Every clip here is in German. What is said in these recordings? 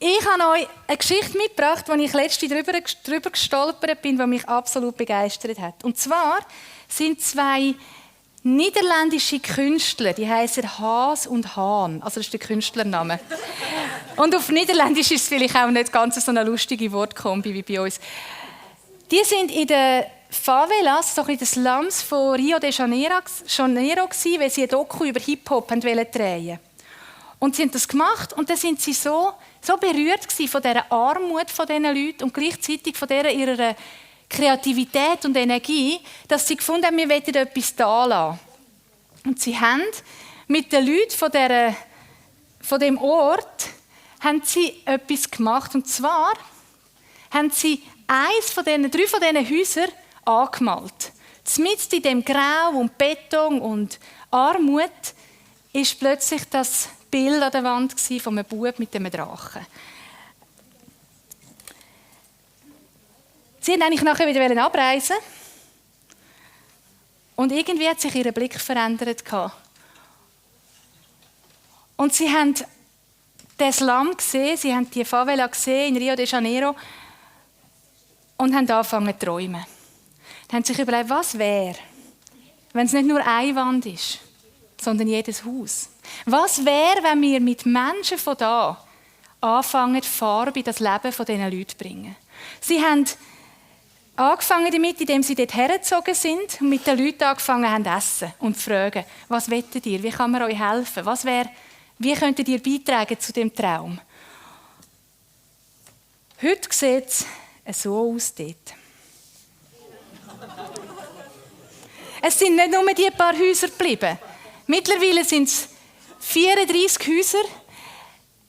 Ich habe euch eine Geschichte mitgebracht, die ich letztens drüber gestolpert bin, die mich absolut begeistert hat. Und zwar sind zwei niederländische Künstler, die heißen Haas und Haan. Also das ist der Künstlername. Und auf Niederländisch ist es vielleicht auch nicht ganz so eine lustige Wortkombi wie bei uns. Die sind in den Favelas, so in den Slums von Rio de Janeiro gewesen, weil sie ein Doku über Hip-Hop drehen wollten. Und sie haben das gemacht und dann sind sie so berührt gewesen von dieser Armut von diesen Leuten und gleichzeitig von ihrer Kreativität und Energie, dass sie gefunden haben, wir wollen etwas da lassen. Und sie haben mit den Leuten von dem Ort haben sie etwas gemacht. Und zwar haben sie drei von diesen Häusern angemalt. Mitten in dem Grau und Beton und Armut ist plötzlich das Bild an der Wand von einem Bub mit einem Drachen. Sie wollten eigentlich nachher wieder abreisen. Und irgendwie hat sich ihr Blick verändert. Und sie haben den Slum gesehen, sie haben die Favela gesehen in Rio de Janeiro und haben angefangen zu träumen. Sie haben sich überlegt, was wäre, wenn es nicht nur eine Wand ist, sondern jedes Haus. Was wäre, wenn wir mit Menschen von da anfangen, Farbe in das Leben dieser Leute zu bringen? Sie haben angefangen damit, indem sie dort hergezogen sind und mit den Leuten angefangen haben zu essen und zu fragen, was wollt ihr, wie kann man euch helfen, wie könntet ihr beitragen zu dem Traum? Heute sieht es so aus dort. Es sind nicht nur die paar Häuser geblieben. Mittlerweile sind es 34 Häuser.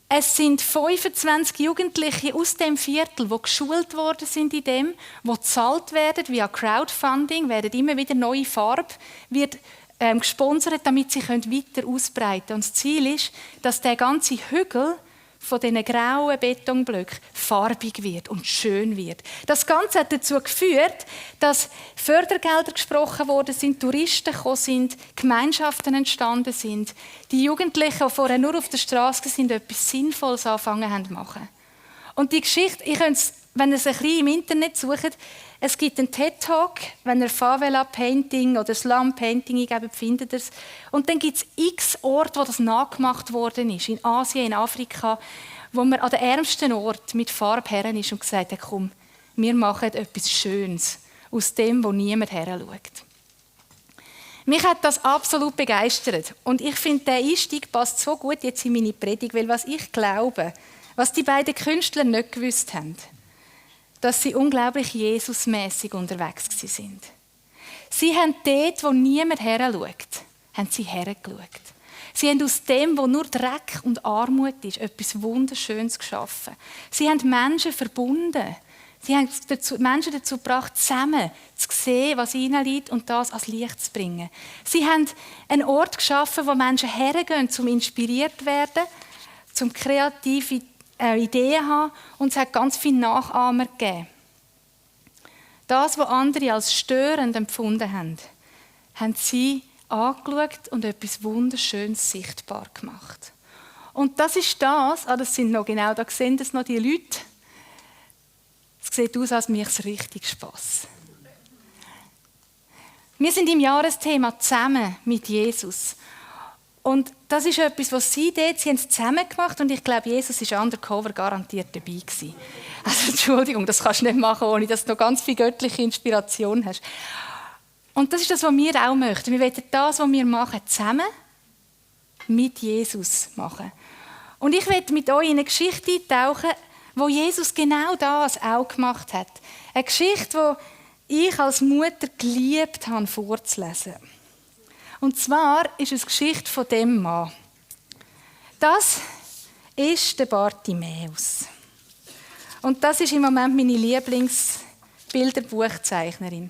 Es sind 25 Jugendliche aus dem Viertel, die geschult worden sind in dem, die gezahlt werden via Crowdfunding, werden immer wieder neue Farbe, wird gesponsert, damit sie weiter ausbreiten können. Und das Ziel ist, dass der ganze Hügel von diesen grauen Betonblöcken farbig wird und schön wird. Das Ganze hat dazu geführt, dass Fördergelder gesprochen worden sind, Touristen gekommen sind, Gemeinschaften entstanden sind, die Jugendlichen, die vorher nur auf der Straße sind, etwas Sinnvolles angefangen haben zu machen. Und die Geschichte, wenn ihr es ein bisschen im Internet sucht, es gibt einen TED-Talk, wenn ihr Favela-Painting oder Slum-Painting eingebt, findet ihr es. Und dann gibt es x Orte, wo das nachgemacht worden ist. In Asien, in Afrika, wo man an den ärmsten Ort mit Farbe her ist und gesagt hat, komm, wir machen etwas Schönes aus dem, wo niemand her schaut. Mich hat das absolut begeistert. Und ich finde, der Einstieg passt so gut jetzt in meine Predigt, weil was ich glaube, was die beiden Künstler nicht gewusst haben, dass sie unglaublich Jesusmässig unterwegs sind. Sie haben dort, wo niemand her schaut, haben sie hergeschaut. Sie haben aus dem, wo nur Dreck und Armut ist, etwas Wunderschönes geschaffen. Sie haben Menschen verbunden. Sie haben Menschen dazu gebracht, zusammen zu sehen, was ihnen liegt und das ans Licht zu bringen. Sie haben einen Ort geschaffen, wo Menschen hergehen, um inspiriert zu werden, um kreative Ideen haben, und es hat ganz viele Nachahmer gegeben. Das, was andere als störend empfunden haben, haben sie angeschaut und etwas Wunderschönes sichtbar gemacht. Und das ist das sind noch genau, da sehen das noch die Leute. Es sieht aus, als macht es richtig Spass. Wir sind im Jahresthema zusammen mit Jesus. Und das ist etwas, was sie haben es zusammen gemacht, und ich glaube, Jesus war undercover garantiert dabei gewesen. Also Entschuldigung, das kannst du nicht machen, ohne dass du noch ganz viel göttliche Inspiration hast. Und das ist das, was wir auch möchten. Wir wollen das, was wir machen, zusammen mit Jesus machen. Und ich möchte mit euch in eine Geschichte eintauchen, wo Jesus genau das auch gemacht hat. Eine Geschichte, die ich als Mutter geliebt habe, vorzulesen. Und zwar ist es die Geschichte von dem Mann. Das ist der Bartimäus. Und das ist im Moment meine Lieblingsbilderbuchzeichnerin.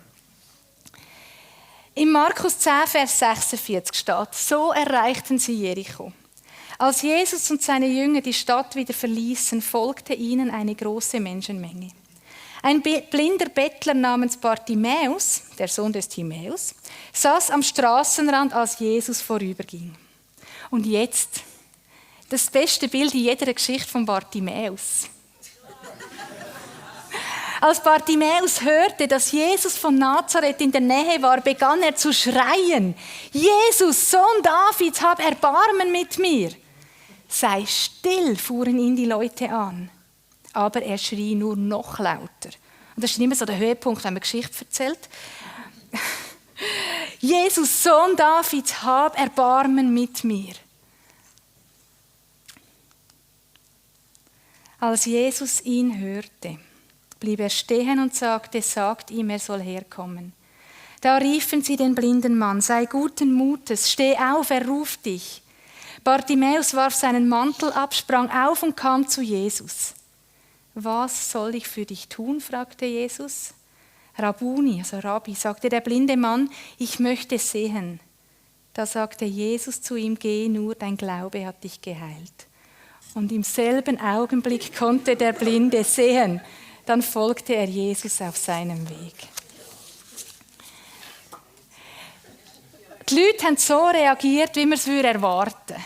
In Markus 10, Vers 46 steht: So erreichten sie Jericho. Als Jesus und seine Jünger die Stadt wieder verließen, folgte ihnen eine große Menschenmenge. Ein blinder Bettler namens Bartimäus, der Sohn des Timäus, saß am Straßenrand, als Jesus vorüberging. Und jetzt, Das ist das beste Bild in jeder Geschichte von Bartimäus. Als Bartimäus hörte, dass Jesus von Nazareth in der Nähe war, begann er zu schreien: Jesus, Sohn Davids, hab Erbarmen mit mir. Sei still, fuhren ihn die Leute an. Aber er schrie nur noch lauter. Und das ist immer so der Höhepunkt, wenn man Geschichte erzählt. Jesus, Sohn Davids, hab Erbarmen mit mir. Als Jesus ihn hörte, blieb er stehen und sagte: Sagt ihm, er soll herkommen. Da riefen sie den blinden Mann: Sei guten Mutes, steh auf, er ruft dich. Bartimäus warf seinen Mantel ab, sprang auf und kam zu Jesus. Was soll ich für dich tun? fragte Jesus. Rabbuni, also Rabbi, sagte der blinde Mann, ich möchte sehen. Da sagte Jesus zu ihm: Geh nur, dein Glaube hat dich geheilt. Und im selben Augenblick konnte der Blinde sehen. Dann folgte er Jesus auf seinem Weg. Die Leute haben so reagiert, wie man es erwarten würde.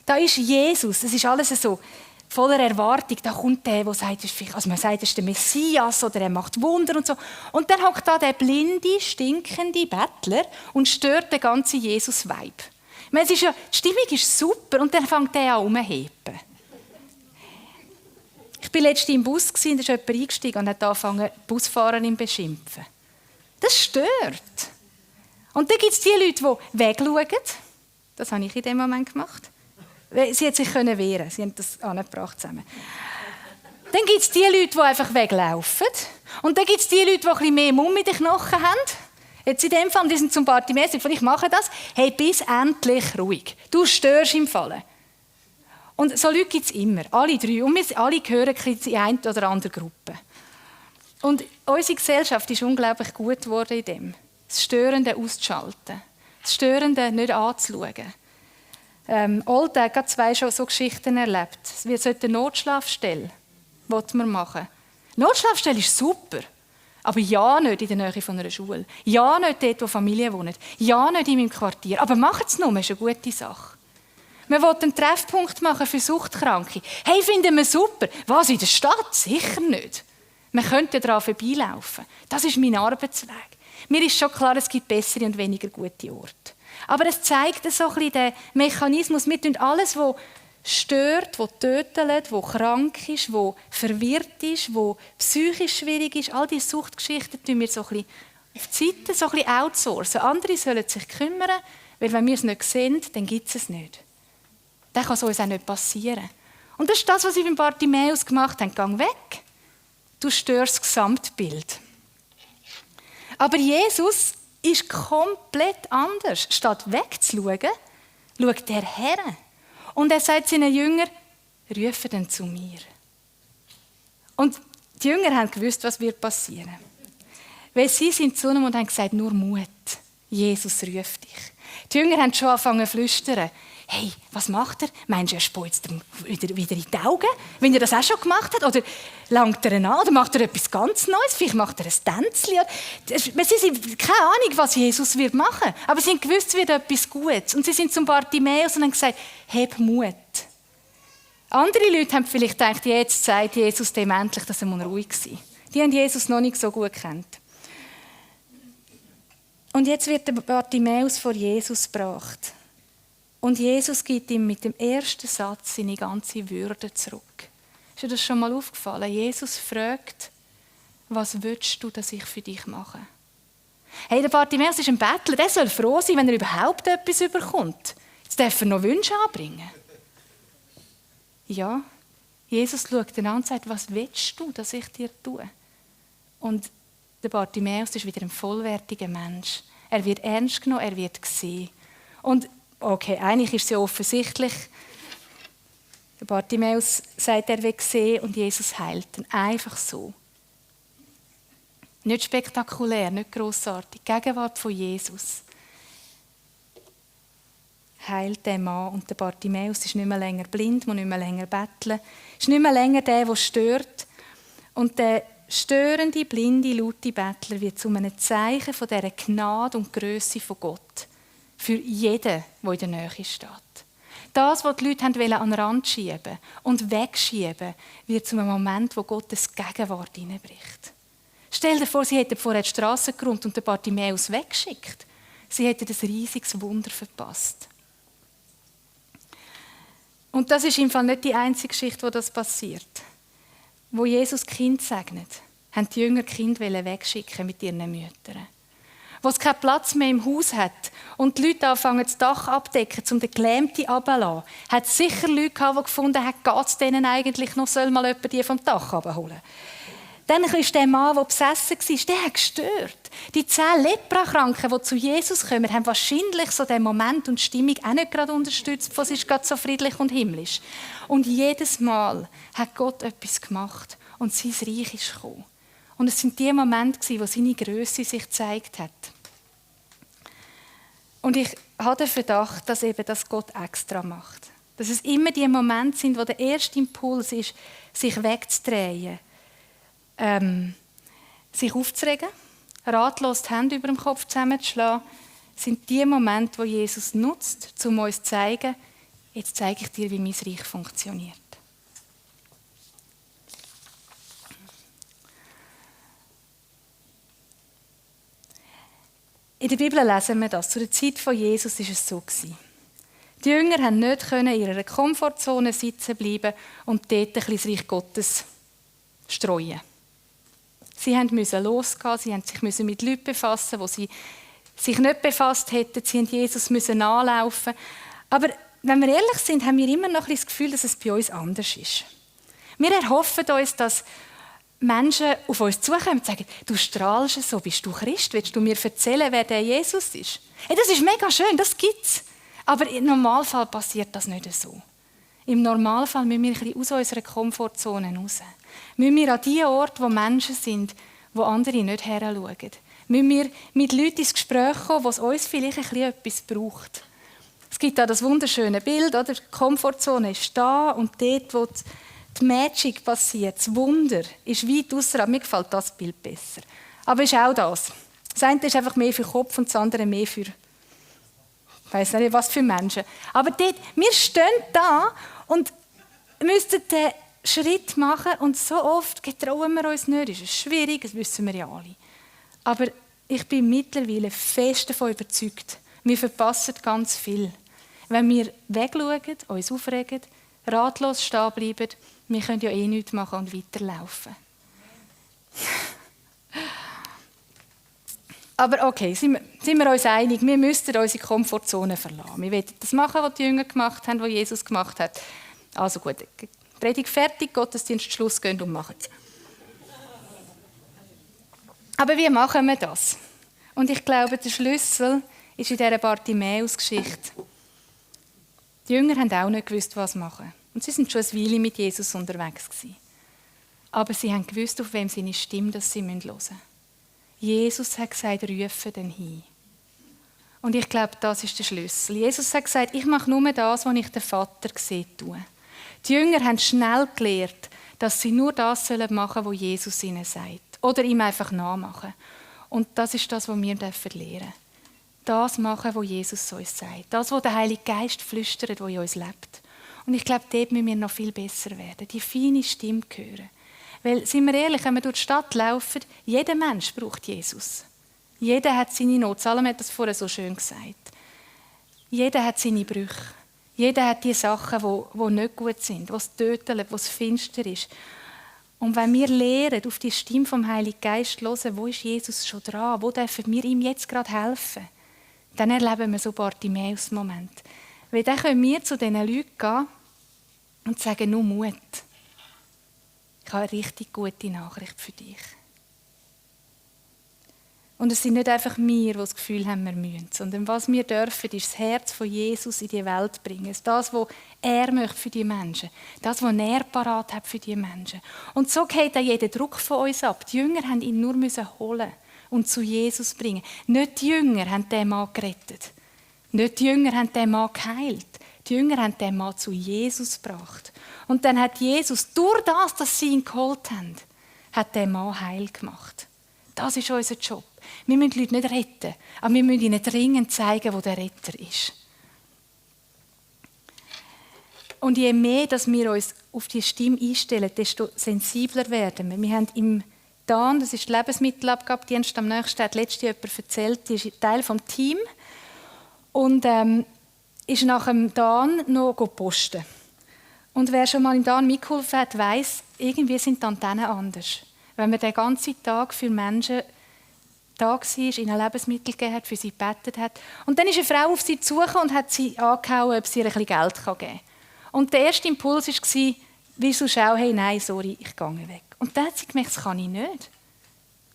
Da ist Jesus, es ist alles so voller Erwartung. Da kommt der sagt, also man sagt, er ist der Messias oder er macht Wunder und so. Und dann hockt da der blinde, stinkende Bettler und stört den ganzen Jesus-Vibe. Ich meine, die Stimmung ist super und dann fängt der an rumzuheben. Ich war letztens im Bus und da ist jemand eingestiegen und hat angefangen, die Busfahrerin zu beschimpfen. Das stört. Und dann gibt es die Leute, die wegschauen. Das habe ich in dem Moment gemacht. Sie hat sich wehren. Sie haben das angebracht zusammen. Dann gibt es die Leute, die einfach weglaufen. Und dann gibt es die Leute, die ein bisschen mehr Mumm in den Knochen haben. Jetzt in dem Fall, die sind zum Bartimäus, ich mache das. Hey, bis endlich ruhig. Du störst im Fallen. Und so Leute gibt es immer, alle drei. Und wir alle gehören in eine oder andere Gruppe. Und unsere Gesellschaft ist unglaublich gut geworden in dem. Das Störende auszuschalten. Das Störende nicht anzuschauen. Olde hat gerade 2 schon so Geschichten erlebt. Wir sollten eine Notschlafstelle machen. Notschlafstelle ist super. Aber ja nicht in der Nähe von einer Schule. Ja nicht dort, wo Familien wohnen. Ja nicht in meinem Quartier. Aber macht es nur, ist eine gute Sache. Man will einen Treffpunkt machen für Suchtkranke. Hey, finden wir super. Was, in der Stadt? Sicher nicht. Man könnte daran vorbeilaufen. Das ist mein Arbeitsweg. Mir ist schon klar, es gibt bessere und weniger gute Orte. Aber es zeigt so ein bisschen den Mechanismus. Wir tun alles, was stört, was tötet, was krank ist, was verwirrt ist, was psychisch schwierig ist. All diese Suchtgeschichten tun wir so ein bisschen auf die Seite, so ein bisschen outsourcen. Andere sollen sich kümmern, weil wenn wir es nicht sehen, dann gibt es es nicht. Dann kann es uns auch nicht passieren. Und das ist das, was sie beim Bartimäus gemacht haben. Geh weg. Du störst das Gesamtbild. Aber Jesus ist komplett anders. Statt wegzuschauen, schaut er her. Und er sagt seinen Jüngern, rufen ihn zu mir. Und die Jünger haben gewusst, was wird passieren. Weil sie sind zu ihm und haben gesagt, nur Mut. Jesus ruft dich. Die Jünger haben schon angefangen zu flüstern. Hey, was macht er? Meinst du, er spritzt ihm wieder in die Augen, wenn er das auch schon gemacht hat? Oder langt er ihn an? Oder macht er etwas ganz Neues? Vielleicht macht er ein Tänzchen? Sie haben keine Ahnung, was Jesus wird machen. Aber sie haben gewusst, es wird etwas Gutes. Und sie sind zum Bartimäus und haben gesagt, hab Mut. Andere Leute haben vielleicht gedacht, jetzt sagt Jesus dem endlich, dass er ruhig sein muss. Die haben Jesus noch nicht so gut gekannt. Und jetzt wird der Bartimäus vor Jesus gebracht. Und Jesus gibt ihm mit dem ersten Satz seine ganze Würde zurück. Ist dir das schon mal aufgefallen? Jesus fragt, was willst du, dass ich für dich mache? Hey, der Bartimäus ist ein Bettler, der soll froh sein, wenn er überhaupt etwas überkommt. Jetzt darf er noch Wünsche anbringen. Ja, Jesus schaut ihn an und sagt, was willst du, dass ich dir tue? Und der Bartimäus ist wieder ein vollwertiger Mensch. Er wird ernst genommen, er wird gesehen. Und okay, eigentlich ist es ja offensichtlich. Der Bartimäus sagt, er will sehen und Jesus heilt ihn. Einfach so. Nicht spektakulär, nicht grossartig. Die Gegenwart von Jesus heilt den Mann und der Bartimäus ist nicht mehr länger blind, muss nicht mehr länger betteln, ist nicht mehr länger der stört. Und der störende, blinde, laute Bettler wird zu einem Zeichen von dieser Gnade und Grösse von Gott. Für jeden, der in der Nähe steht. Das, was die Leute an den Rand schieben und wegschieben, wird zu einem Moment, wo Gottes Gegenwart hineinbricht. Stell dir vor, sie hätten vorher die Straße geräumt und den Bartimäus weggeschickt. Sie hätten ein riesiges Wunder verpasst. Und das ist im Fall nicht die einzige Geschichte, wo das passiert. Wo Jesus Kind segnet, haben die Jünger Kind wegschicken mit ihren Müttern. Wo es keinen Platz mehr im Haus hat und die Leute anfangen, das Dach abdecken, um den Gelähmten runterzulassen, hat es sicher Leute gehabt, die gefunden haben, geht es denen eigentlich noch, soll mal jemand die vom Dach runterholen. Dann ist der Mann, der besessen war, der hat gestört. Die 10 Leprakranken, die zu Jesus kommen, haben wahrscheinlich so den Moment und die Stimmung auch nicht gerade unterstützt, was ist gerade so friedlich und himmlisch. Und jedes Mal hat Gott etwas gemacht und sein Reich ist gekommen. Und es sind die Momente, wo seine Grösse sich gezeigt hat. Und ich habe den Verdacht, dass eben das Gott extra macht. Dass es immer die Momente sind, wo der erste Impuls ist, sich wegzudrehen, sich aufzuregen, ratlos die Hände über dem Kopf zusammenzuschlagen, sind die Momente, die Jesus nutzt, um uns zu zeigen, jetzt zeige ich dir, wie mein Reich funktioniert. In der Bibel lesen wir das. Zu der Zeit von Jesus war es so. Die Jünger konnten nicht in ihrer Komfortzone sitzen bleiben und dort ein bisschen das Reich Gottes streuen. Sie mussten losgehen, sie mussten sich mit Leuten befassen, die sie sich nicht befasst hätten. Sie mussten Jesus anlaufen. Aber wenn wir ehrlich sind, haben wir immer noch das Gefühl, dass es bei uns anders ist. Wir erhoffen uns, dass Menschen auf uns zukommen und sagen, du strahlst so, bist du Christ? Willst du mir erzählen, wer der Jesus ist? Hey, das ist mega schön, das gibt's. Aber im Normalfall passiert das nicht so. Im Normalfall müssen wir ein bisschen aus unserer Komfortzone raus. Müssen wir an die Orte, wo Menschen sind, wo andere nicht heranschauen. Müssen wir mit Leuten ins Gespräch kommen, wo es uns vielleicht ein bisschen etwas braucht. Es gibt da das wunderschöne Bild, oder? Die Komfortzone ist da und dort, wo die Magic passiert, das Wunder, ist weit ausserhalb. Mir gefällt das Bild besser. Aber es ist auch das. Das eine ist einfach mehr für den Kopf und das andere mehr für, ich weiss nicht, was für Menschen. Aber dort, wir stehen da und müssten den Schritt machen und so oft getrauen wir uns nicht. Es ist schwierig, das wissen wir ja alle. Aber ich bin mittlerweile fest davon überzeugt, wir verpassen ganz viel. Wenn wir wegschauen, uns aufregen, ratlos stehen bleiben, wir können ja eh nichts machen und weiterlaufen. Aber okay, sind wir uns einig, wir müssten unsere Komfortzone verlassen. Wir wollen das machen, was die Jünger gemacht haben, was Jesus gemacht hat. Also gut, Predigt fertig, Gottesdienst Schluss, gehen und machen es. Aber wie machen wir das? Und ich glaube, der Schlüssel ist in dieser Bartimäus-Geschichte. Die Jünger haben auch nicht gewusst, was machen. Und sie sind schon eine Weile mit Jesus unterwegs gewesen. Aber sie haben gewusst, auf wem seine Stimme, dass sie hören müssen. Jesus hat gesagt, rufe den hin. Und ich glaube, das ist der Schlüssel. Jesus hat gesagt, ich mache nur das, was ich den Vater sehe tun. Die Jünger haben schnell gelernt, dass sie nur das machen sollen, was Jesus ihnen sagt. Oder ihm einfach nachmachen. Und das ist das, was wir lernen dürfen. Das machen, was Jesus uns sagt. Das, was der Heilige Geist flüstert, der in uns lebt. Und ich glaube, dort müssen wir noch viel besser werden. Die feine Stimme hören. Weil, sind wir ehrlich, wenn wir durch die Stadt laufen, jeder Mensch braucht Jesus. Jeder hat seine Not. Salom hat das vorher so schön gesagt. Jeder hat seine Brüche. Jeder hat die Sachen, die nicht gut sind, was töten, was finster ist. Und wenn wir lernen, auf die Stimme vom Heiligen Geist zu hören, wo ist Jesus schon dran, wo dürfen wir ihm jetzt gerade helfen, dann erleben wir so Bartimäus-Moment. Weil dann können wir zu diesen Leuten gehen und sagen, nur Mut. Ich habe eine richtig gute Nachricht für dich. Und es sind nicht einfach wir, die das Gefühl haben, wir müssen, sondern was wir dürfen, ist das Herz von Jesus in die Welt bringen. Das, was er möchte für die Menschen. Das, was er parat hat für die Menschen. Und so geht auch jeder Druck von uns ab. Die Jünger haben ihn nur holen und zu Jesus bringen. Nicht die Jünger haben den Mann gerettet. Nicht die Jünger haben den Mann geheilt. Die Jünger haben den Mann zu Jesus gebracht. Und dann hat Jesus, durch das, dass sie ihn geholt haben, hat den Mann heil gemacht. Das ist unser Job. Wir müssen die Leute nicht retten, aber wir müssen ihnen dringend zeigen, wo der Retter ist. Und je mehr, dass wir uns auf die Stimme einstellen, desto sensibler werden wir. Wir haben im DAN, das ist der Lebensmittelabgabedienst am nächsten, hat letztes Jahr jemand erzählt, die ist Teil des Teams und ist nach dem DAN noch posten. Und wer schon mal im DAN mitgeholfen hat, weiss, irgendwie sind die Antennen anders. Wenn man den ganzen Tag für Menschen da war, ihnen Lebensmittel gegeben hat, für sie gebetet hat. Und dann ist eine Frau auf sie zugekommen und hat sie angehauen, ob sie ihr ein bisschen Geld geben kann. Und der erste Impuls war, wieso schau, hey, nein, sorry, ich gehe weg. Und dann hat sie gemerkt, das kann ich nicht.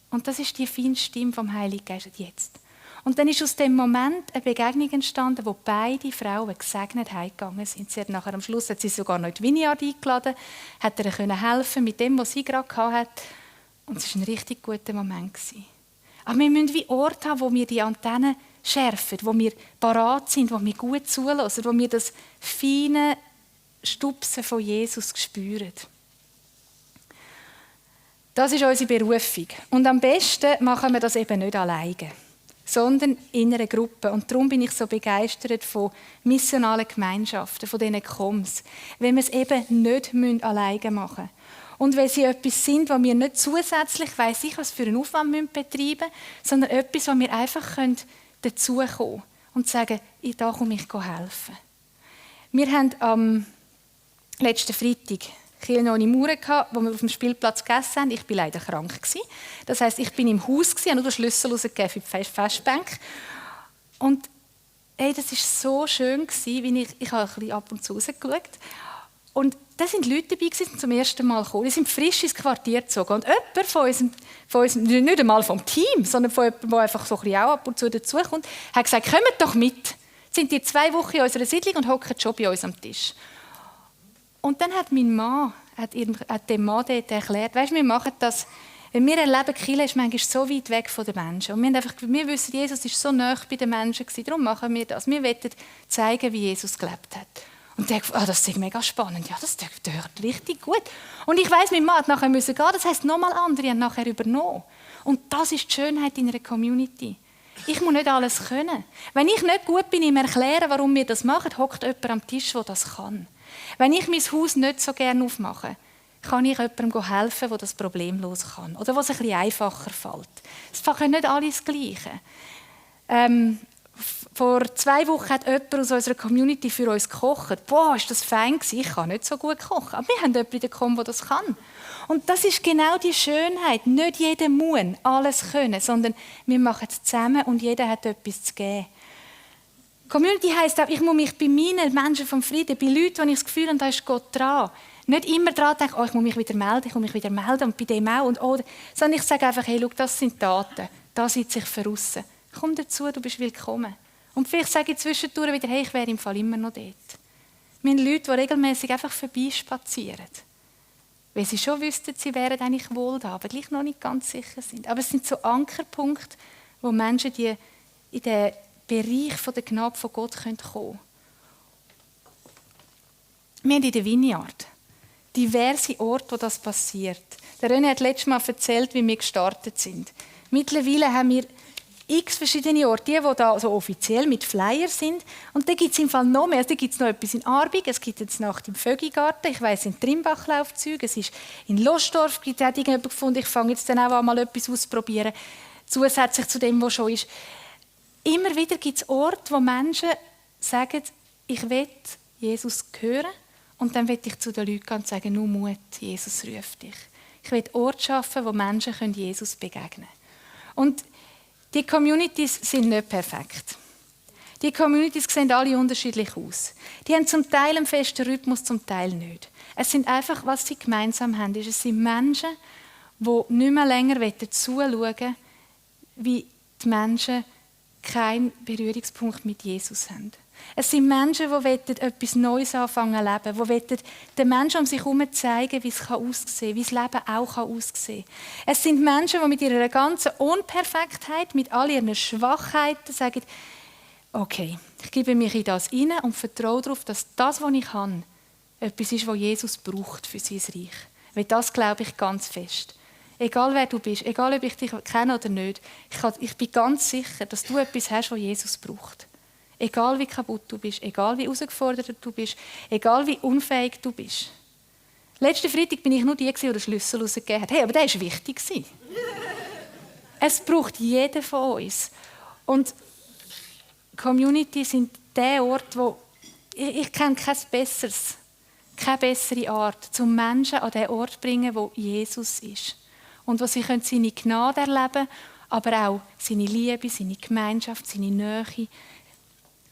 Und das ist die feine Stimme vom Heiligen Geist jetzt. Und dann ist aus dem Moment eine Begegnung entstanden, wo beide Frauen gesegnet heimgegangen sind. Sie hat nachher am Schluss hat sie sogar noch in die Vineyard eingeladen, hat ihr helfen mit dem, was sie gerade hatte. Und es war ein richtig guter Moment. Aber wir müssen wie Orte haben, wo wir die Antennen schärfen, wo wir parat sind, wo wir gut zulassen, wo wir das feine Stupsen von Jesus spüren. Das ist unsere Berufung. Und am besten machen wir das eben nicht alleine, sondern in einer Gruppe. Und darum bin ich so begeistert von missionalen Gemeinschaften, von diesen Koms, wenn wir es eben nicht alleine machen müssen. Und wenn sie etwas sind, was wir nicht zusätzlich, weiss ich, was für einen Aufwand betreiben müssen, sondern etwas, wo wir einfach dazukommen können und sagen, da komme ich helfen. Wir haben am letzten Freitag Kiel ohne Mauern gehabt, wo wir auf dem Spielplatz gegessen haben. Ich war leider krank. Das heisst, ich bin im Haus, habe nur den Schlüssel rausgegeben für die Festbank. Und hey, das war so schön, wie ich habe ein bisschen ab und zu rausgeschaut. Und da sind Leute dabei, die zum ersten Mal gekommen. Die sind frisch ins Quartier gezogen. Und jemand von uns, nicht einmal vom Team, sondern von jemandem, der einfach so ein bisschen auch ab und zu dazukommt, hat gesagt, kommt doch mit. Sind die 2 Wochen in unserer Siedlung und hocken schon bei uns am Tisch. Und dann hat mein Mann dem Mann dort erklärt, weisst, wir machen das, wenn wir erleben, Kirche ist manchmal so weit weg von den Menschen. Und wir wissen, Jesus war so nah bei den Menschen, darum machen wir das. Wir wollen zeigen, wie Jesus gelebt hat. Und der dachte, das ist mega spannend. Ja, das hört richtig gut. Und ich weiss, mein Mann hat nachher gehen. Das heisst, nochmal andere haben nachher übernommen. Und das ist die Schönheit in einer Community. Ich muss nicht alles können. Wenn ich nicht gut bin im Erklären, warum wir das machen, hockt jemand am Tisch, der das kann. Wenn ich mein Haus nicht so gerne aufmache, kann ich jemandem helfen, der das problemlos kann. Oder was ein bisschen einfacher fällt. Es können nicht alle das Gleiche. Vor 2 Wochen hat jemand aus unserer Community für uns gekocht. Boah, ist das fein gewesen. Ich kann nicht so gut kochen. Aber wir haben jemanden in der Com, der das kann. Und das ist genau die Schönheit. Nicht jeder muss alles können, sondern wir machen es zusammen und jeder hat etwas zu geben. Community heisst auch, ich muss mich bei meinen Menschen vom Frieden, bei Leuten, wo ich das Gefühl habe, da ist Gott dran, nicht immer daran denken, ich muss mich wieder melden und bei dem auch. Sondern ich sage einfach, hey, schau, das sind Daten, da sitze ich voraus. Komm dazu, du bist willkommen. Und vielleicht sage ich zwischendurch wieder, hey, ich wäre im Fall immer noch dort. Wir haben Leute, die regelmäßig einfach vorbeispazieren. Weil sie schon wüssten, sie wären eigentlich wohl da, aber gleich noch nicht ganz sicher sind. Aber es sind so Ankerpunkte, wo Menschen die in den Bereich der Gnade von Gott kommen können. Wir haben in der Vineyard diverse Orte, wo das passiert. Der René hat letztes Mal erzählt, wie wir gestartet sind. Mittlerweile haben wir x verschiedene Orte, die da so offiziell mit Flyer sind. Und da gibt es im Fall noch mehr. Da gibt es noch etwas in Arbig, es gibt jetzt Nacht im Vögigarten, ich weiss, in Trimbach-Laufzüge, es ist in Lostorf, hat irgendjemand gefunden, ich fange jetzt dann auch an, mal etwas auszuprobieren, zusätzlich zu dem, was schon ist. Immer wieder gibt es Orte, wo Menschen sagen, ich will Jesus hören und dann will ich zu den Leuten gehen und sagen, nur Mut, Jesus ruft dich. Ich will Orte schaffen, wo Menschen Jesus begegnen können. Und die Communities sind nicht perfekt. Die Communities sehen alle unterschiedlich aus. Die haben zum Teil einen festen Rhythmus, zum Teil nicht. Es sind einfach, was sie gemeinsam haben, es sind Menschen, die nicht mehr länger zuschauen wollen, wie die Menschen keinen Berührungspunkt mit Jesus haben. Es sind Menschen, die etwas Neues anfangen zu leben, die den Menschen um sich herum zeigen, wie es aussehen kann, wie das Leben auch aussehen kann. Es sind Menschen, die mit ihrer ganzen Unperfektheit, mit all ihren Schwachheiten sagen, okay, ich gebe mich in das hinein und vertraue darauf, dass das, was ich habe, etwas ist, was Jesus braucht für sein Reich. Weil das glaube ich ganz fest. Egal wer du bist, egal ob ich dich kenne oder nicht, ich bin ganz sicher, dass du etwas hast, was Jesus braucht. Egal wie kaputt du bist, egal wie herausgefordert du bist, egal wie unfähig du bist. Letzten Freitag bin ich nur die, die den Schlüssel rausgegeben hat. Hey, aber der war wichtig. Es braucht jeden von uns. Und Community sind der Ort, wo ich kenne kein besseres, keine bessere Art, zum Menschen an den Ort zu bringen, wo Jesus ist. Und wo sie seine Gnade erleben können, aber auch seine Liebe, seine Gemeinschaft, seine Nähe,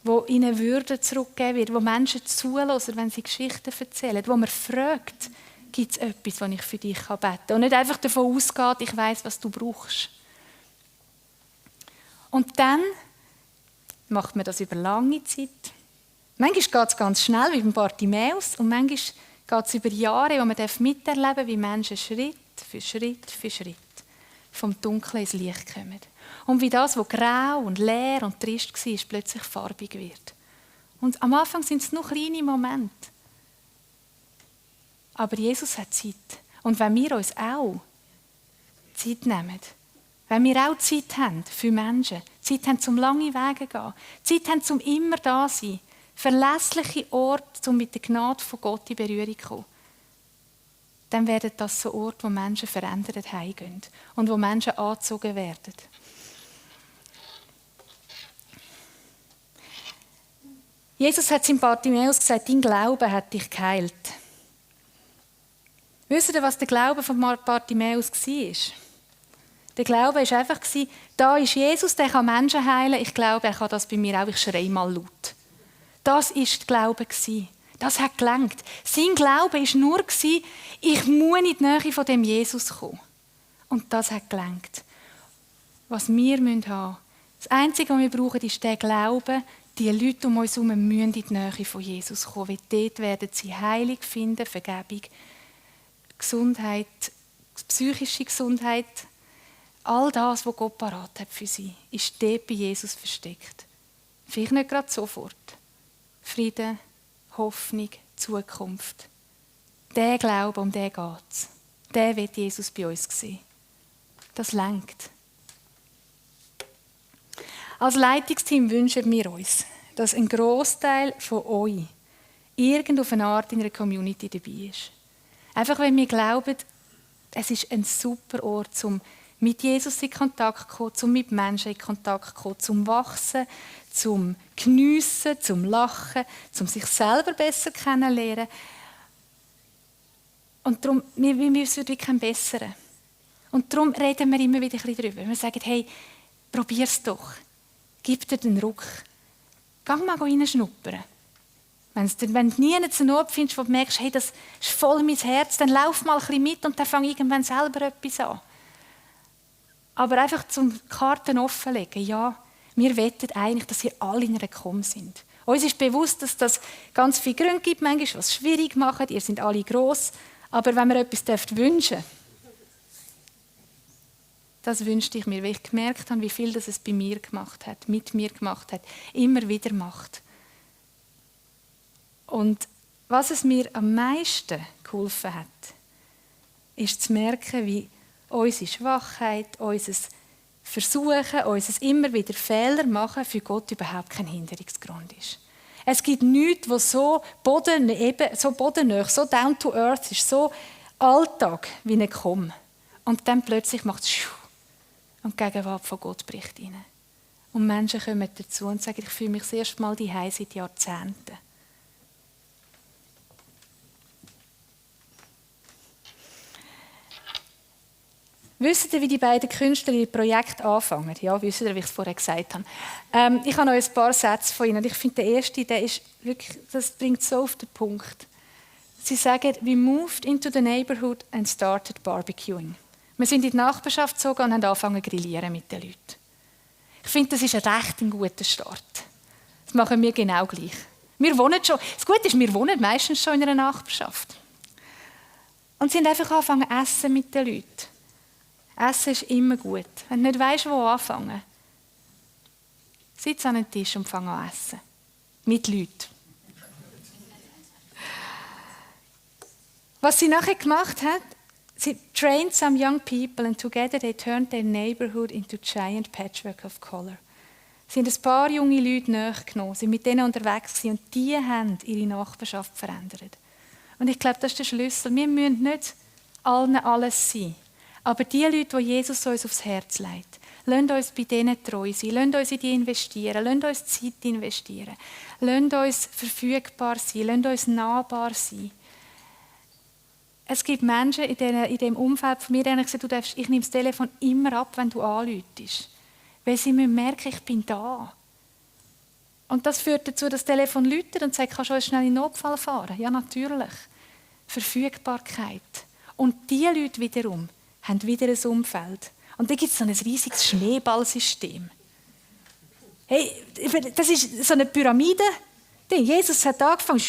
wo ihnen Würde zurückgeben wird, wo Menschen zuhören, wenn sie Geschichten erzählen, wo man fragt, gibt es etwas, das ich für dich beten kann? Und nicht einfach davon ausgeht, ich weiss, was du brauchst. Und dann macht man das über lange Zeit. Manchmal geht es ganz schnell, wie beim Bartimäus, und manchmal geht es über Jahre, wo man miterleben darf, wie Menschen Schritt für Schritt vom Dunkeln ins Licht kommen. Und wie das, was grau und leer und trist war, plötzlich farbig wird. Und am Anfang sind es nur kleine Momente. Aber Jesus hat Zeit. Und wenn wir uns auch Zeit nehmen, wenn wir auch Zeit haben für Menschen, Zeit haben zum lange Wege gehen, Zeit haben zum immer da sein, verlässliche Orte, um mit der Gnade von Gott in Berührung zu kommen, dann werden das so Orte, wo Menschen verändert heimgehen und wo Menschen angezogen werden. Jesus hat seinem Bartimäus gesagt, dein Glaube hat dich geheilt. Wisst ihr, was der Glaube von Bartimäus war? Der Glaube war einfach, da ist Jesus, der kann Menschen heilen. Ich glaube, er kann das bei mir auch. Ich schreie mal laut. Das war der Glaube. Das hat gelangt. Sein Glaube war nur, ich muss in die Nähe von dem Jesus kommen. Und das hat gelangt. Was wir haben müssen, das Einzige, was wir brauchen, ist der Glaube, die Leute um uns herum müssen in die Nähe von Jesus kommen. Weil dort werden sie Heilung finden, Vergebung, Gesundheit, psychische Gesundheit. All das, was Gott parat hat für sie, ist dort bei Jesus versteckt. Vielleicht nicht gerade sofort. Frieden, Hoffnung, Zukunft. Der Glaube, um den geht es. Der wird Jesus bei uns sehen. Das lenkt. Als Leitungsteam wünschen wir uns, dass ein Grossteil von euch irgendeine Art in einer Community dabei ist. Einfach, weil wir glauben, es ist ein super Ort, um mit Jesus in Kontakt zu kommen, um mit Menschen in Kontakt zu kommen, zum Wachsen, zum Geniessen, zum Lachen, zum sich selber besser kennenlernen. Und darum, wir müssen wirklich keinen Besseren. Und darum reden wir immer wieder ein bisschen darüber. Wir sagen, hey, probier es doch. Gib dir den Ruck. Geh mal reinschnuppern. Wenn du nie einen Ort findest, wo du merkst, hey, das ist voll mein Herz, dann lauf mal ein bisschen mit und dann fang irgendwann selber etwas an. Aber einfach zum Karten offenlegen, ja, wir wettet eigentlich, dass ihr alle in einer Komm sind. Uns ist bewusst, dass das ganz viele Gründe gibt, manchmal was schwierig machen, ihr seid alle gross, aber wenn wir etwas wünschen dürft, das wünschte ich mir, weil ich gemerkt habe, wie viel das es bei mir gemacht hat, mit mir gemacht hat, immer wieder macht. Und was es mir am meisten geholfen hat, ist zu merken, wie unsere Schwachheit, unser Versuchen, unser immer wieder Fehler machen, für Gott überhaupt kein Hinderungsgrund ist. Es gibt nichts, was so bodennah, so down to earth ist, so Alltag wie ein Komm. Und dann plötzlich macht es und die Gegenwart von Gott bricht rein. Und Menschen kommen dazu und sagen, ich fühle mich das erste Mal daheim seit Jahrzehnten. Wisst ihr, wie die beiden Künstler ihr Projekt anfangen? Ja, wisst ihr, wie ich es vorher gesagt habe? Ich habe euch ein paar Sätze von ihnen. Und ich finde, der erste, der ist wirklich, das bringt so auf den Punkt. Sie sagen, we moved into the neighborhood and started barbecuing. Wir sind in die Nachbarschaft gezogen und haben angefangen zu grillieren mit den Leuten. Ich finde, das ist ein recht guter Start. Das machen wir genau gleich. Wir wohnen schon, das Gute ist, wir wohnen meistens schon in einer Nachbarschaft. Und sie haben einfach angefangen zu essen mit den Leuten. Essen ist immer gut. Wenn du nicht weißt, wo anfangen, sitz an den Tisch und fang an zu essen. Mit Leuten. Was sie nachher gemacht hat, sie trained some young people and together they turned their neighborhood into giant patchwork of color. sind ein paar junge Leute nachgenommen, sind mit denen unterwegs gewesen, und die haben ihre Nachbarschaft verändert. Und ich glaube, das ist der Schlüssel. Wir müssen nicht allen alles sein. Aber die Leute, die Jesus uns aufs Herz legt, lasst uns bei denen treu sein, lasst uns in die investieren, lasst uns Zeit investieren, lasst uns verfügbar sein, lasst uns nahbar sein. Es gibt Menschen in dem Umfeld von mir, die gesagt, ich nehme das Telefon immer ab, wenn du anrufst. Weil sie müssen merken, ich bin da. Und das führt dazu, dass das Telefon läutet und sagt, kannst du uns schnell in den Notfall fahren? Ja, natürlich. Verfügbarkeit. Und diese Leute wiederum haben wieder ein Umfeld. Und da gibt es so ein riesiges Schneeballsystem. Hey, das ist so eine Pyramide. Jesus hat angefangen.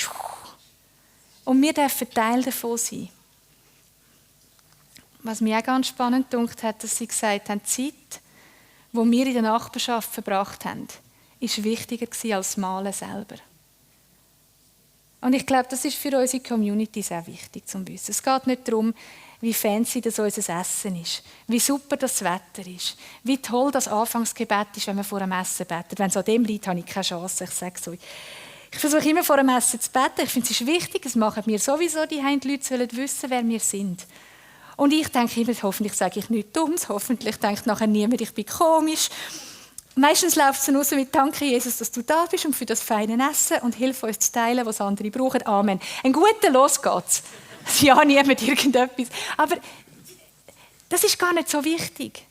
Und wir dürfen Teil davon sein. Was mir auch ganz spannend gedacht hat, dass sie gesagt haben, die Zeit, die wir in der Nachbarschaft verbracht haben, ist wichtiger gewesen als das Malen selber. Und ich glaube, das ist für unsere Communities auch wichtig zu wissen. Es geht nicht darum, wie fancy das unser Essen ist, wie super das Wetter ist, wie toll das Anfangsgebet ist, wenn man vor dem Essen betet. Wenn es an dem liegt, habe ich keine Chance, ich sage es euch. Ich versuche immer vor dem Essen zu beten. Ich finde, es ist wichtig, es machen wir sowieso, die Leute sollen wissen, wer wir sind. Und ich denke immer, hoffentlich sage ich nichts Dummes, hoffentlich denkt nachher niemand, ich bin komisch. Meistens läuft es dann raus mit «Danke, Jesus, dass du da bist und für das feine Essen und hilf uns zu teilen, was andere brauchen. Amen.» Ein guter Los geht's. Ja, niemand irgendetwas. Aber das ist gar nicht so wichtig.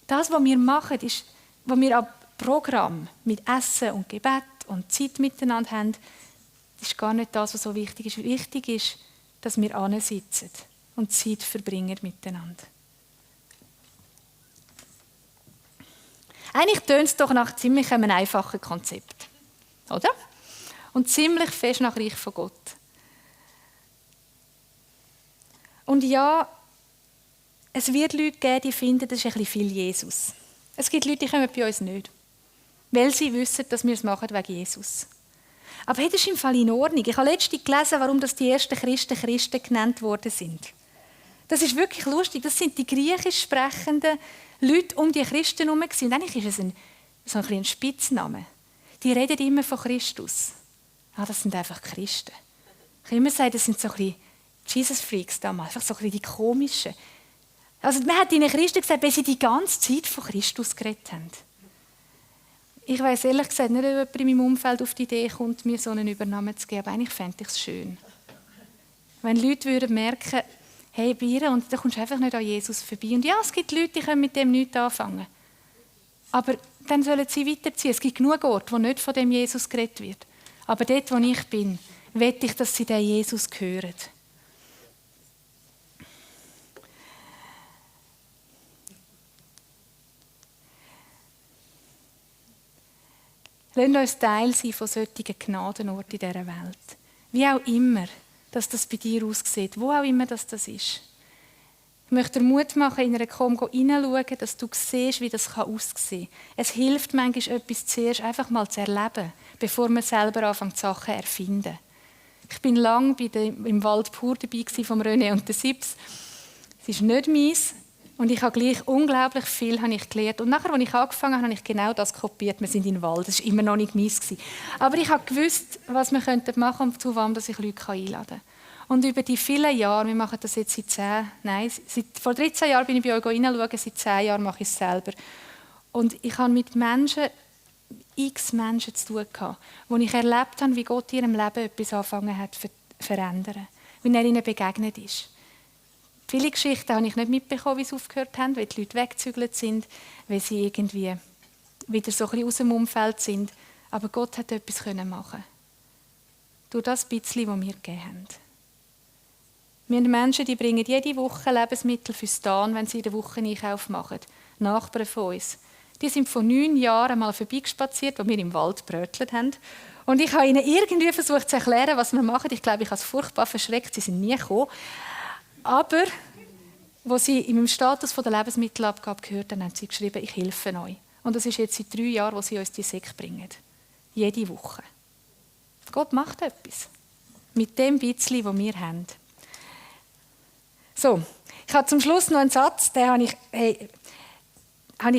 Das, was wir machen, ist, was wir am Programm mit Essen und Gebet und Zeit miteinander haben, ist gar nicht das, was so wichtig ist. Wichtig ist, dass wir ansitzen und Zeit verbringen miteinander. Eigentlich tönt es doch nach ziemlich einem einfachen Konzept. Oder? Und ziemlich fest nach Reich von Gott. Und ja, es wird Leute geben, die finden, das ist ein bisschen viel Jesus. Es gibt Leute, die kommen bei uns nicht. Weil sie wissen, dass wir es machen wegen Jesus. Aber hey, das ist im Fall in Ordnung. Ich habe letztens gelesen, warum das die ersten Christen genannt worden sind. Das ist wirklich lustig. Das sind die griechisch sprechenden Leute um die Christen herum. Und eigentlich ist es ein Spitzname. Die reden immer von Christus. Ah, das sind einfach Christen. Ich kann immer sagen, das sind so ein bisschen Jesus-Freaks damals. Einfach so ein bisschen die komischen. Also man hat ihnen Christen gesagt, weil sie die ganze Zeit von Christus geredet haben. Ich weiss ehrlich gesagt nicht, ob jemand in meinem Umfeld auf die Idee kommt, mir so einen Übernamen zu geben. Aber eigentlich fände ich es schön. Wenn Leute würden merken, hey, Bira, und da kommst du einfach nicht an Jesus vorbei. Und ja, es gibt Leute, die können mit dem nichts anfangen. Aber dann sollen sie weiterziehen. Es gibt genug Orte, wo nicht von dem Jesus geredet wird. Aber dort, wo ich bin, will ich, dass sie den Jesus hören. Lasst uns Teil sein von solchen Gnadenorten in dieser Welt. Wie auch immer, dass das bei dir aussieht, wo auch immer das ist. Ich möchte dir Mut machen, in einer Komgo hineinschauen, dass du siehst, wie das aussehen kann. Es hilft manchmal, etwas zuerst einfach mal zu erleben, bevor man selber anfängt, Sachen zu erfinden. Ich bin lange im Wald pur dabei von René und der Sips. Es ist nicht meins. Und ich habe gleich unglaublich viel gelernt. Und nachher, als ich angefangen habe, habe ich genau das kopiert. Wir sind in den Wald. Das war immer noch nicht meins. Aber ich habe gewusst, was wir machen könnten und zu wem ich Leute einladen kann. Und über die vielen Jahre, wir machen das jetzt vor 13 Jahren bin ich bei euch hineinschauen, seit 10 Jahren mache ich es selber. Und ich habe mit x Menschen zu tun gehabt, wo ich erlebt habe, wie Gott in ihrem Leben etwas angefangen hat zu verändern. Wie er ihnen begegnet ist. Viele Geschichten habe ich nicht mitbekommen, wie sie aufgehört haben, weil die Leute weggezügelt sind, weil sie irgendwie wieder so ein bisschen aus dem Umfeld sind. Aber Gott hat etwas machen. Durch das bisschen, das wir gegeben haben. Wir haben Menschen, die bringen jede Woche Lebensmittel fürs Tag, wenn sie in der Woche Einkauf machen. Nachbarn von uns. Die sind vor 9 Jahren einmal vorbeigespaziert, als wir im Wald brötelt haben. Und ich habe ihnen irgendwie versucht zu erklären, was wir machen. Ich glaube, ich habe es furchtbar verschreckt. Sie sind nie gekommen. Aber, als sie in meinem Status von der Lebensmittelabgabe gehört haben, haben sie geschrieben, ich helfe euch. Und das ist jetzt seit 3 Jahren, wo sie uns die Säcke bringen. Jede Woche. Gott macht etwas. Mit dem bisschen, das wir haben. So, ich habe zum Schluss noch einen Satz, den habe ich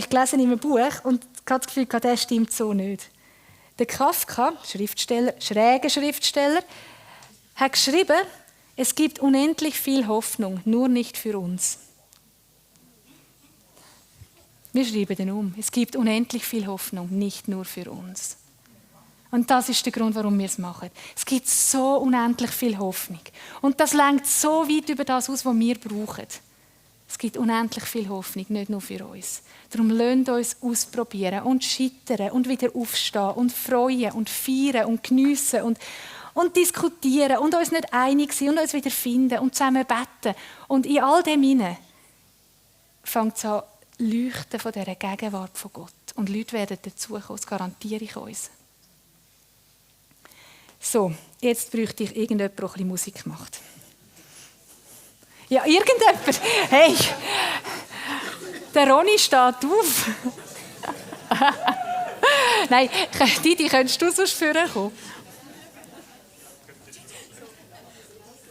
gelesen in einem Buch. Und das Gefühl, der stimmt so nicht. Der Kafka, schräger Schriftsteller, hat geschrieben, es gibt unendlich viel Hoffnung, nur nicht für uns. Wir schreiben den um. Es gibt unendlich viel Hoffnung, nicht nur für uns. Und das ist der Grund, warum wir es machen. Es gibt so unendlich viel Hoffnung. Und das lenkt so weit über das aus, was wir brauchen. Es gibt unendlich viel Hoffnung, nicht nur für uns. Darum lasst uns ausprobieren und scheitern und wieder aufstehen und freuen und feiern und geniessen und diskutieren und uns nicht einig sein und uns wieder finden und zusammen beten. Und in all dem hinein fängt es an leuchten von dieser Gegenwart von Gott. Und Leute werden dazukommen, das garantiere ich uns. So, jetzt bräuchte ich irgendjemand, der ein bisschen Musik macht. Ja, irgendjemand. Hey, der Ronny steht auf. Nein, Didi, könntest du sonst vorher kommen?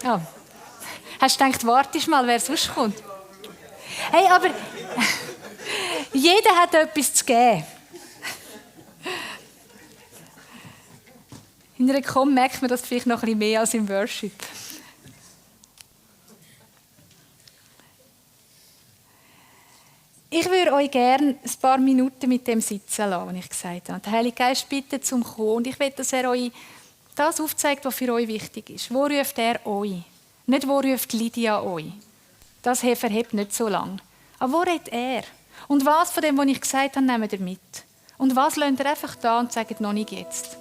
Ja. Hast du gedacht, wartest mal, wer sonst kommt? Hey, aber jeder hat etwas zu geben. In einer Com merkt man das vielleicht noch ein bisschen mehr als im Worship. Ich würde euch gerne ein paar Minuten mit dem sitzen lassen, was ich gesagt habe. Der Heilige Geist bittet zum Kommen. Und ich will, dass er euch das aufzeigt, was für euch wichtig ist. Wo ruft er euch? Nicht, wo ruft Lydia euch. Das verhebt nicht so lange. Aber wo redet er? Und was von dem, was ich gesagt habe, nehmt ihr mit? Und was lasst ihr einfach da und sagt noch nicht jetzt?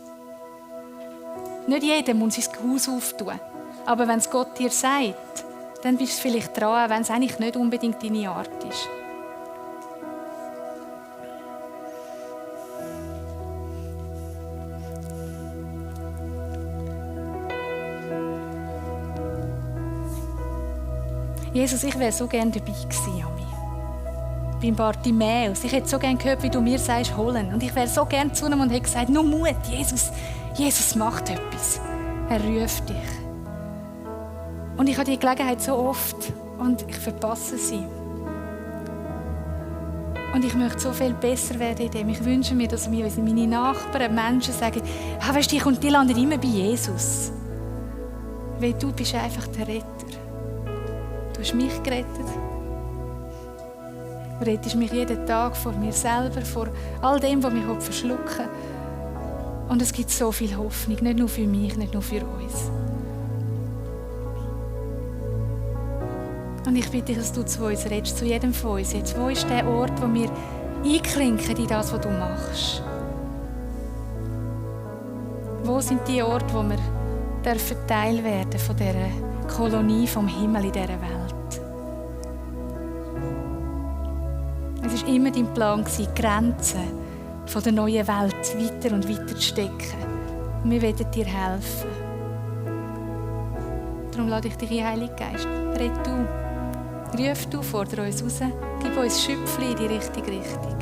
Nicht jeder muss sein Haus auftun. Aber wenn es Gott dir sagt, dann bist du vielleicht dran, wenn es eigentlich nicht unbedingt deine Art ist. Jesus, ich wäre so gerne dabei gewesen, Ami. Beim Bartimäus. Ich hätte so gerne gehört, wie du mir sagst, holen. Und ich wäre so gerne zu ihm und hätte gesagt, nur Mut, Jesus macht etwas. Er ruft dich. Und ich habe die Gelegenheit so oft und ich verpasse sie. Und ich möchte so viel besser werden in dem. Ich wünsche mir, dass mir meine Nachbarn, Menschen sagen, weißt du, die landen immer bei Jesus. Weil du bist einfach der Retter. Du hast mich gerettet. Du rettest mich jeden Tag vor mir selber, vor all dem, was mich verschlucken will. Und es gibt so viel Hoffnung, nicht nur für mich, nicht nur für uns. Und ich bitte dich, dass du zu uns redest, zu jedem von uns jetzt. Wo ist der Ort, wo wir einklinken in das, was du machst? Wo sind die Orte, wo wir Teil werden von dieser Kolonie vom Himmel in dieser Welt? Es war immer dein Plan, die Grenzen von der neuen Welt weiter und weiter zu stecken. Und wir wollen dir helfen. Darum lade ich dich ein, Heiliger Geist. Red du. Ruf du, fordere uns raus. Gib uns Schöpfchen in die richtige Richtung.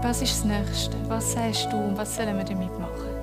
Was ist das Nächste? Was sagst du und was sollen wir damit machen?